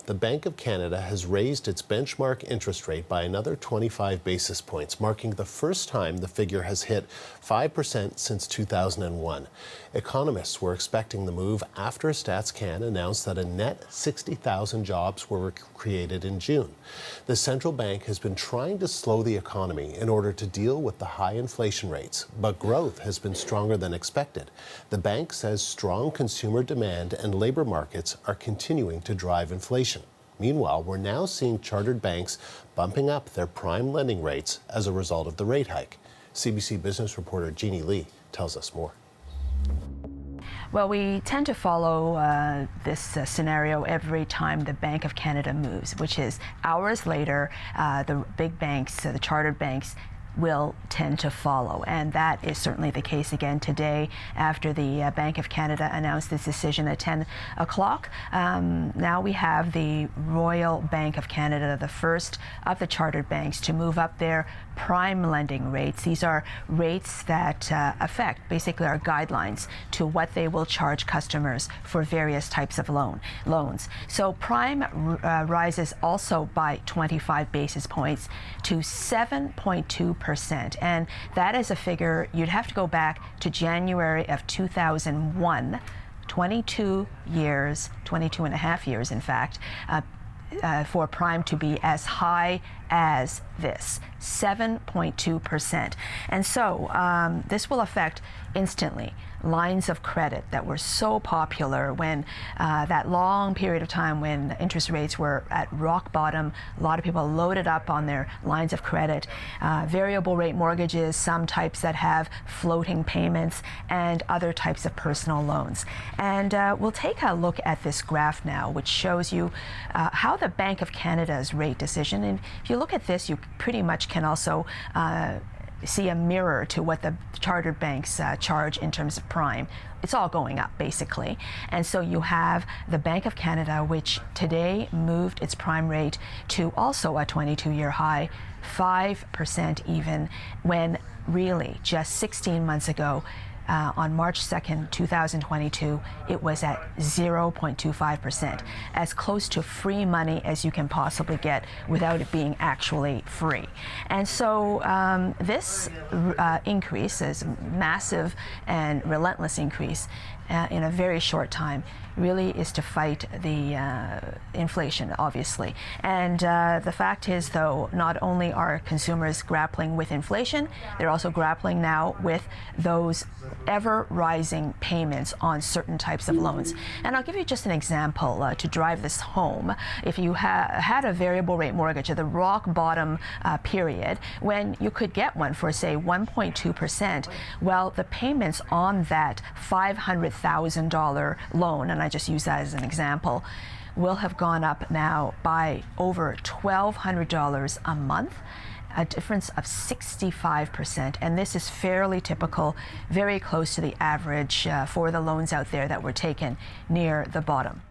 the Bank of Canada has raised its benchmark interest rate by another 25 basis points, marking the first time the figure has hit 5% since 2001. Economists were expecting the move after StatsCan announced that a net 60,000 jobs were created in June. The central bank has been trying to slow the economy in order to deal with the high inflation rates, but growth has been stronger than expected. The bank says strong consumer demand and labor markets are continuing to drive inflation. Meanwhile, we're now seeing chartered banks bumping up their prime lending rates as a result of the rate hike. CBC Business reporter Jeannie Lee tells us more. Well, we tend to follow this scenario every time the Bank of Canada moves, which is hours later, the big banks, the chartered banks, will tend to follow. And that is certainly the case again today after the Bank of Canada announced this decision at 10 o'clock. Now we have the Royal Bank of Canada, the first of the chartered banks to move up their prime lending rates. These are rates that affect basically our guidelines to what they will charge customers for various types of loans. So prime rises also by 25 basis points to 7.2%. And that is a figure you'd have to go back to January of 2001, 22 and a half years, in fact, for prime to be as high as this, 7.2%. And so this will affect instantly lines of credit that were so popular when that long period of time when interest rates were at rock bottom. A lot of people loaded up on their lines of credit, variable rate mortgages, some types that have floating payments, and other types of personal loans. And we'll take a look at this graph now, which shows you how the Bank of Canada's rate decision, and if you look at this, you pretty much can also see a mirror to what the chartered banks charge in terms of prime. It's all going up, basically. And so you have the Bank of Canada, which today moved its prime rate to also a 22-year high, 5% even, when really just 16 months ago, on March 2nd, 2022, it was at 0.25%, as close to free money as you can possibly get without it being actually free. And so this increase is massive and relentless increase in a very short time really is to fight the inflation, obviously. And the fact is, though, not only are consumers grappling with inflation, they're also grappling now with those ever-rising payments on certain types of loans. And I'll give you just an example to drive this home. If you had a variable rate mortgage at the rock bottom period, when you could get one for, say, 1.2%, well, the payments on that $500,000 loan, and I just use that as an example, will have gone up now by over $1,200 a month, a difference of 65%. And this is fairly typical, very close to the average for the loans out there that were taken near the bottom.